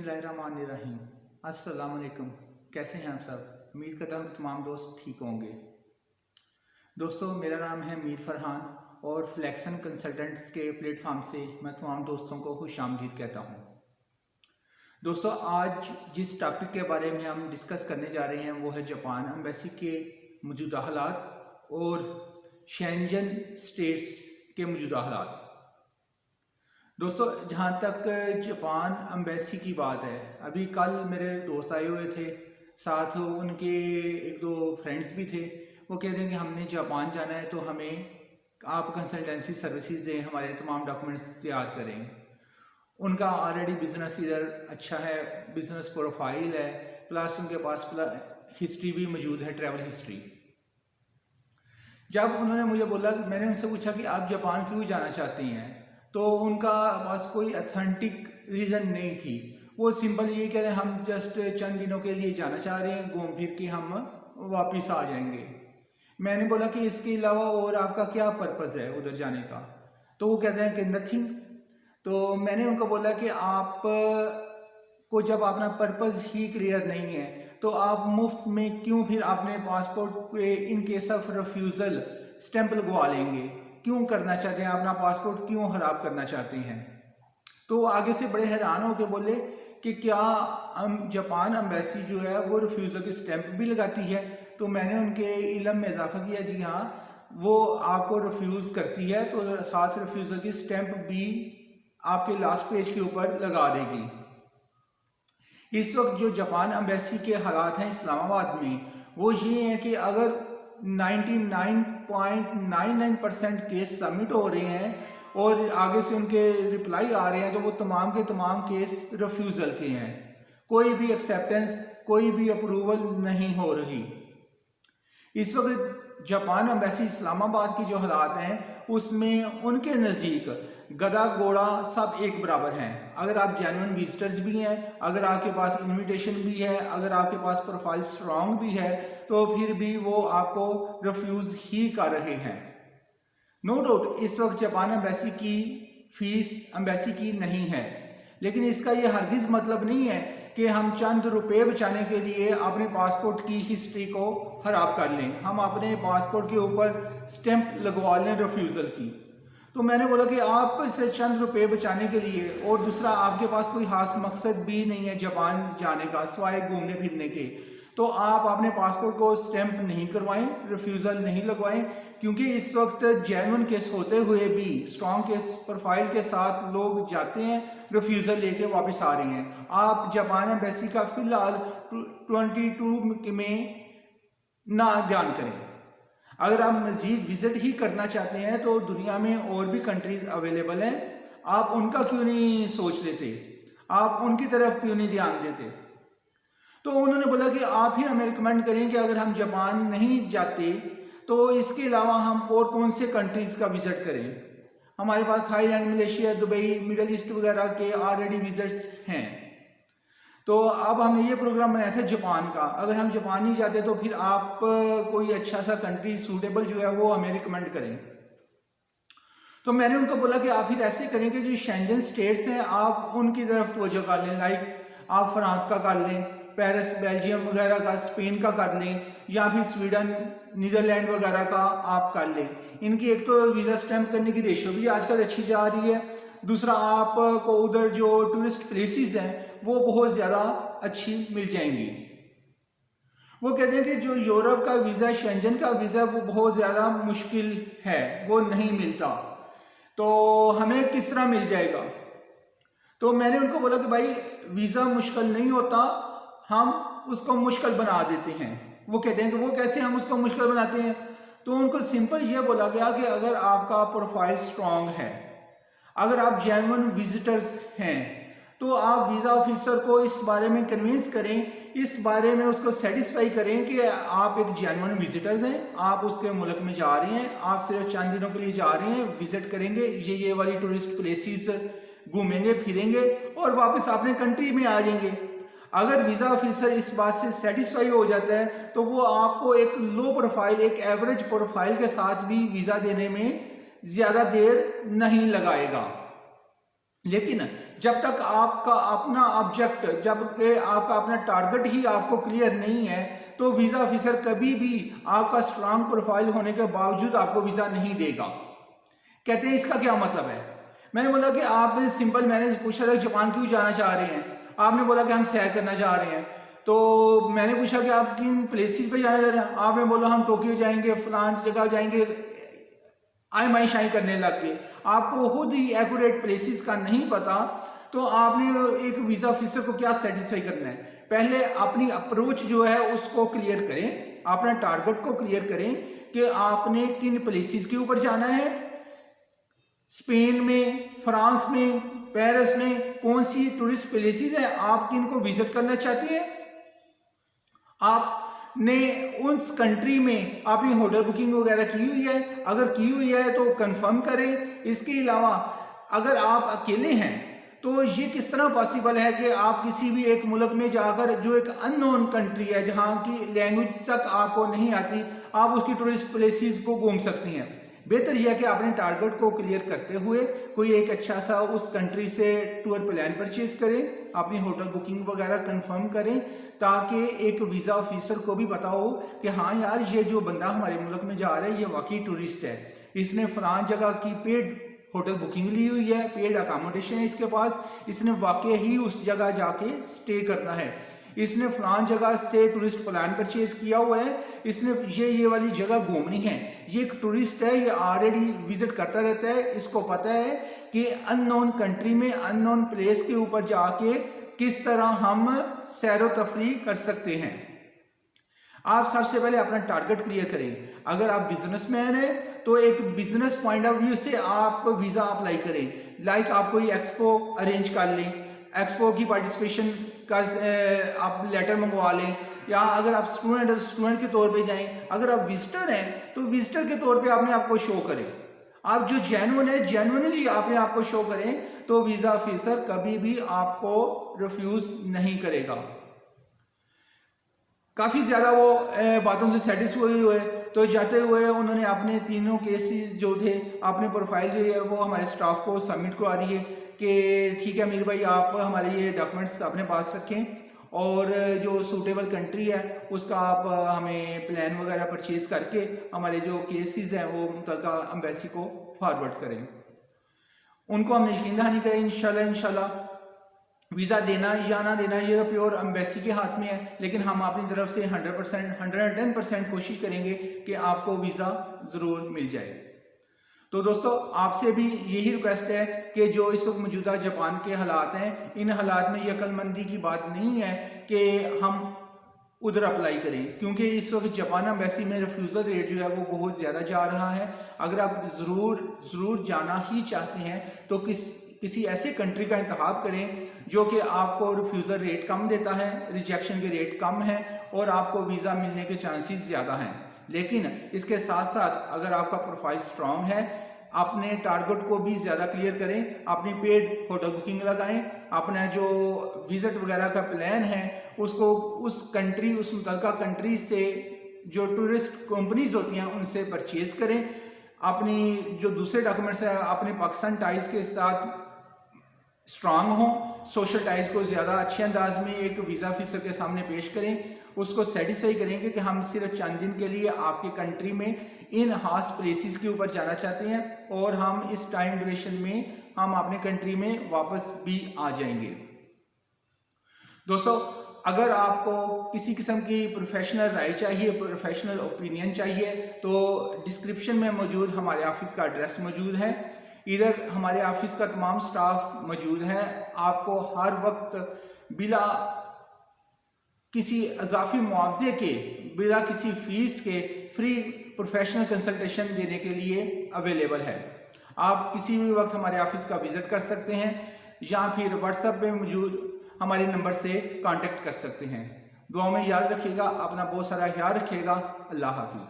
बिस्मिल्लाहिर्रहमानिर्रहीम। अस्सलाम वालेकुम। कैसे हैं आप सब? उम्मीद करता हूँ कि तमाम दोस्त ठीक होंगे। दोस्तों, मेरा नाम है मीर फरहान और फ्लेक्सन कंसल्टेंट्स के प्लेटफॉर्म से मैं तमाम दोस्तों को खुशामदीद कहता हूँ। दोस्तों, आज जिस टॉपिक के बारे में हम डिस्कस करने जा रहे हैं वो है जापान एम्बेसी के मौजूदा हालात और शेंजन स्टेट्स के मौजूदा हालात। दोस्तों, जहाँ तक जापान एम्बेसी की बात है, अभी कल मेरे दोस्त आए हुए थे, साथ उनके एक दो फ्रेंड्स भी थे। वो कह रहे हैं कि हमने जापान जाना है तो हमें आप कंसल्टेंसी सर्विसेज दें, हमारे तमाम डॉक्यूमेंट्स तैयार करें। उनका ऑलरेडी बिजनेस इधर अच्छा है, बिजनेस प्रोफाइल है, प्लस उनके पास हिस्ट्री भी मौजूद है, ट्रैवल हिस्ट्री। जब उन्होंने मुझे बोला, मैंने उनसे पूछा कि आप जापान क्यों जाना चाहती हैं, तो उनका पास कोई अथेंटिक रीज़न नहीं थी। वो सिंपल ये कह रहे हैं हम जस्ट चंद दिनों के लिए जाना चाह रहे हैं, घूम फिर के हम वापस आ जाएंगे। मैंने बोला कि इसके अलावा और आपका क्या पर्पज़ है उधर जाने का? तो वो कहते हैं कि नथिंग। तो मैंने उनको बोला कि आप को जब अपना पर्पज़ ही क्लियर नहीं है तो आप मुफ्त में क्यों फिर अपने पासपोर्ट पे in case of refusal stamp लगवा लेंगे? क्यों करना चाहते हैं? अपना पासपोर्ट क्यों खराब करना चाहते हैं? तो आगे से बड़े हैरान होकर बोले कि क्या जापान एम्बेसी जो है वो रिफ्यूज़ल की स्टैंप भी लगाती है? तो मैंने उनके इल्म में इजाफा किया, जी हाँ, वो आपको रिफ्यूज़ करती है, तो साथ रिफ्यूज़ल की स्टैंप भी आपके लास्ट पेज के ऊपर लगा देगी। इस वक्त जो जापान एम्बेसी के हालात हैं इस्लामाबाद में, वो ये हैं कि अगर 99.99% केस सबमिट हो रहे हैं और आगे से उनके रिप्लाई आ रहे हैं, तो वो तमाम के तमाम केस रिफ्यूज़ल के हैं। कोई भी एक्सेप्टेंस, कोई भी अप्रूवल नहीं हो रही। इस वक्त जापान एम्बेसी इस्लामाबाद की जो हालात हैं उसमें उनके नज़दीक गधा घोड़ा सब एक बराबर हैं। अगर आप जेन्युइन विजिटर्स भी हैं, अगर आपके पास इनविटेशन भी है, अगर आपके पास प्रोफाइल स्ट्रॉन्ग भी है, तो फिर भी वो आपको रिफ्यूज़ ही कर रहे हैं। नो डाउट इस वक्त जापान एम्बेसी की फीस एम्बेसी की नहीं है, लेकिन इसका ये हरगिज़ मतलब नहीं है कि हम चंद रुपए बचाने के लिए अपने पासपोर्ट की हिस्ट्री को खराब कर लें, हम अपने पासपोर्ट के ऊपर स्टैंप लगवा लें रिफ्यूज़ल की। तो मैंने बोला कि आप इसे चंद रुपए बचाने के लिए, और दूसरा आपके पास कोई खास मकसद भी नहीं है जापान जाने का सिवाय घूमने फिरने के, तो आप अपने पासपोर्ट को स्टैंप नहीं करवाएं, रिफ्यूज़ल नहीं लगवाएं, क्योंकि इस वक्त जेन्युइन केस होते हुए भी स्ट्रॉन्ग केस प्रोफाइल के साथ लोग जाते हैं, रिफ्यूज़ल लेके वापस आ रहे हैं। आप जापान एम्बेसी का फ़िलहाल 22 में ना ध्यान करें। अगर आप मज़ीद विज़िट ही करना चाहते हैं तो दुनिया में और भी कंट्रीज़ अवेलेबल हैं, आप उनका क्यों नहीं सोच लेते? आप उनकी तरफ क्यों नहीं ध्यान देते? तो उन्होंने बोला कि आप ही हमें रिकमेंड करें कि अगर हम जापान नहीं जाते तो इसके अलावा हम और कौन से कंट्रीज़ का विज़िट करें। हमारे पास Thailand, Malaysia, Dubai, Middle East वगैरह के ऑलरेडी विज़िट्स हैं। तो अब हमने ये प्रोग्राम बनाया था जापान का। अगर हम जापान नहीं जाते तो फिर आप कोई अच्छा सा कंट्री सूटेबल जो है वो हमें रिकमेंड करें। तो मैंने उनको बोला कि आप फिर ऐसे करें कि जो शेंजन स्टेट्स हैं आप उनकी तरफ तवज्जो कर लें। लाइक आप फ्रांस का कर लें, पेरिस, बेल्जियम वगैरह का, स्पेन का कर लें, या फिर स्वीडन, नीदरलैंड वगैरह का आप कर लें। इनकी एक तो वीज़ा स्टैंप करने की रेशो भी आजकल अच्छी जा रही है, दूसरा आपको उधर जो टूरिस्ट प्लेसेस हैं वो बहुत ज़्यादा अच्छी मिल जाएंगी। वो कहते हैं कि जो यूरोप का वीज़ा, शेंजन का वीज़ा, वो बहुत ज़्यादा मुश्किल है, वो नहीं मिलता, तो हमें किस तरह मिल जाएगा? तो मैंने उनको बोला कि भाई वीज़ा मुश्किल नहीं होता, हम उसको मुश्किल बना देते हैं। वो कहते हैं कि वो कैसे हम उसको मुश्किल बनाते हैं? तो उनको सिंपल ये बोला गया कि अगर आपका प्रोफाइल स्ट्रॉन्ग है, अगर आप जेन्युइन विजिटर्स हैं, तो आप वीज़ा ऑफिसर को इस बारे में कन्विंस करें, इस बारे में उसको सेटिस्फाई करें कि आप एक जेन्युइन विजिटर्स हैं, आप उसके मुल्क में जा रहे हैं, आप सिर्फ चंद दिनों के लिए जा रहे हैं, विजिट करेंगे, ये वाली टूरिस्ट प्लेसेस घूमेंगे फिरेंगे और वापस अपने कंट्री में आ जाएंगे। अगर वीज़ा ऑफिसर इस बात से सेटिस्फाई हो जाता है तो वो आपको एक लो प्रोफाइल, एक एवरेज प्रोफाइल के साथ भी वीज़ा देने में ज़्यादा देर नहीं लगाएगा। लेकिन जब तक आपका अपना ऑब्जेक्ट, जब आपका अपना टारगेट ही आपको क्लियर नहीं है, तो वीज़ा ऑफिसर कभी भी आपका स्ट्रांग प्रोफाइल होने के बावजूद आपको वीज़ा नहीं देगा। कहते हैं इसका क्या मतलब है? मैंने बोला कि आपने सिंपल, मैंने पूछा था जापान क्यों जाना चाह रहे हैं, आपने बोला कि हम सैर करना चाह रहे हैं। तो मैंने पूछा कि आप किन प्लेसेस पे जाना चाह रहे हैं, आपने बोला हम टोक्यो जाएंगे, फलान जगह जाएंगे, आई माई शाई करने लग गए। आपको खुद ही एक्यूरेट प्लेसेस का नहीं पता, तो आपने एक वीज़ा ऑफिसर को क्या सेटिस्फाई करना है? पहले अपनी अप्रोच जो है उसको क्लियर करें, अपना टारगेट को क्लियर करें कि आपने किन प्लेसेस के ऊपर जाना है। स्पेन में, फ्रांस में, पेरिस में कौन सी टूरिस्ट प्लेसेस है, आप किन को विजिट करना चाहते हैं। आपने उस कंट्री में अपनी होटल बुकिंग वगैरह की हुई है, अगर की हुई है तो कंफर्म करें। इसके अलावा अगर आप अकेले हैं तो ये किस तरह पॉसिबल है कि आप किसी भी एक मुल्क में जाकर, जो एक अननोन कंट्री है जहाँ की लैंग्वेज तक आपको नहीं आती, आप उसकी टूरिस्ट प्लेसेस को घूम सकती हैं। बेहतर यह है कि अपने टारगेट को क्लियर करते हुए कोई एक अच्छा सा उस कंट्री से टूर प्लान परचेज करें, अपनी होटल बुकिंग वगैरह कंफर्म करें, ताकि एक वीज़ा ऑफिसर को भी पता हो कि हाँ यार, ये जो बंदा हमारे मुल्क में जा रहा है ये वाकई टूरिस्ट है, इसने फलान जगह की पेड होटल बुकिंग ली हुई है, पेड अकोमोडेशन है इसके पास, इसने वाकई ही उस जगह जाके स्टे करना है, इसने फलान जगह से टूरिस्ट प्लान परचेज किया हुआ है, इसने ये वाली जगह घूमनी है, ये एक टूरिस्ट है, ये ऑलरेडी विजिट करता रहता है, इसको पता है कि अननोन कंट्री में, अननोन प्लेस के ऊपर जाके किस तरह हम सैरो तफरीह कर सकते हैं। आप सबसे पहले अपना टारगेट क्लियर करें। अगर आप बिजनेसमैन हैं तो एक बिजनेस पॉइंट ऑफ व्यू से आप वीज़ा अप्लाई करें। लाइक आप कोई एक्सपो अरेंज कर लें, एक्सपो की पार्टिसिपेशन का आप लेटर मंगवा लें, या अगर आप स्टूडेंट के तौर पे जाएं, अगर आप विजिटर हैं तो विजिटर के तौर पे अपने आप को शो करें। आप जो जेन्युइन है, जेन्युइनली अपने आप को शो करें, तो वीज़ा ऑफिसर कभी भी आपको रिफ्यूज़ नहीं करेगा। काफ़ी ज़्यादा वो बातों से सेटिस्फाई हुए, तो जाते हुए उन्होंने अपने तीनों केसेस जो थे, अपने प्रोफाइल जो है वो हमारे स्टाफ को सबमिट करवा दिए कि ठीक है अमीर भाई, आप हमारे ये डॉक्यूमेंट्स अपने पास रखें और जो सूटेबल कंट्री है उसका आप हमें प्लान वगैरह परचेज़ करके हमारे जो केसेस हैं वो मुतल्लिका एम्बेसी को फॉरवर्ड करें। उनको हम यकीन दहानी करें इंशाल्लाह वीज़ा देना या ना देना ये तो प्योर एम्बेसी के हाथ में है, लेकिन हम अपनी तरफ से 110% कोशिश करेंगे कि आपको वीज़ा ज़रूर मिल जाए। तो दोस्तों, आपसे भी यही रिक्वेस्ट है कि जो इस वक्त मौजूदा जापान के हालात हैं, इन हालात में ये अक्लमंदी की बात नहीं है कि हम उधर अप्लाई करें, क्योंकि इस वक्त जापान एम्बेसी में रिफ्यूज़ल रेट जो है वो बहुत ज़्यादा जा रहा है। अगर आप ज़रूर जाना ही चाहते हैं तो किसी ऐसे कंट्री का इंतखाब करें जो कि आपको रिफ्यूज़ल रेट कम देता है, रिजेक्शन के रेट कम है और आपको वीज़ा मिलने के चांसेस ज़्यादा हैं। लेकिन इसके साथ साथ अगर आपका प्रोफाइल स्ट्रांग है, अपने टारगेट को भी ज़्यादा क्लियर करें, अपनी पेड होटल बुकिंग लगाएं, अपना जो विज़िट वगैरह का प्लान है उसको उस मुतल्लिका कंट्री से जो टूरिस्ट कंपनीज होती हैं उनसे परचेज़ करें। अपनी जो दूसरे डॉक्यूमेंट्स हैं अपने पाकिस्तान टाइज के साथ स्ट्रांग हों, सोशल टाइज को ज़्यादा अच्छे अंदाज में एक वीज़ा ऑफिसर के सामने पेश करें, उसको सेटिस्फाई करेंगे कि हम सिर्फ चंद दिन के लिए आपके कंट्री में इन खास प्लेसेस के ऊपर जाना चाहते हैं और हम इस टाइम ड्यूरेशन में हम अपने कंट्री में वापस भी आ जाएंगे। दोस्तों, अगर आपको किसी किस्म की प्रोफेशनल राय चाहिए, प्रोफेशनल ओपिनियन चाहिए, तो डिस्क्रिप्शन में मौजूद हमारे ऑफिस का एड्रेस मौजूद है। इधर हमारे ऑफिस का तमाम स्टाफ मौजूद है, आपको हर वक्त बिला किसी इजाफी मुआवजे के, बिला किसी फीस के फ्री प्रोफेशनल कंसल्टेशन देने के लिए अवेलेबल है। आप किसी भी वक्त हमारे ऑफिस का विजिट कर सकते हैं या फिर व्हाट्सएप पे मौजूद हमारे नंबर से कांटेक्ट कर सकते हैं। दुआ में याद रखिएगा, अपना बहुत सारा ख्याल रखिएगा। अल्लाह हाफिज़।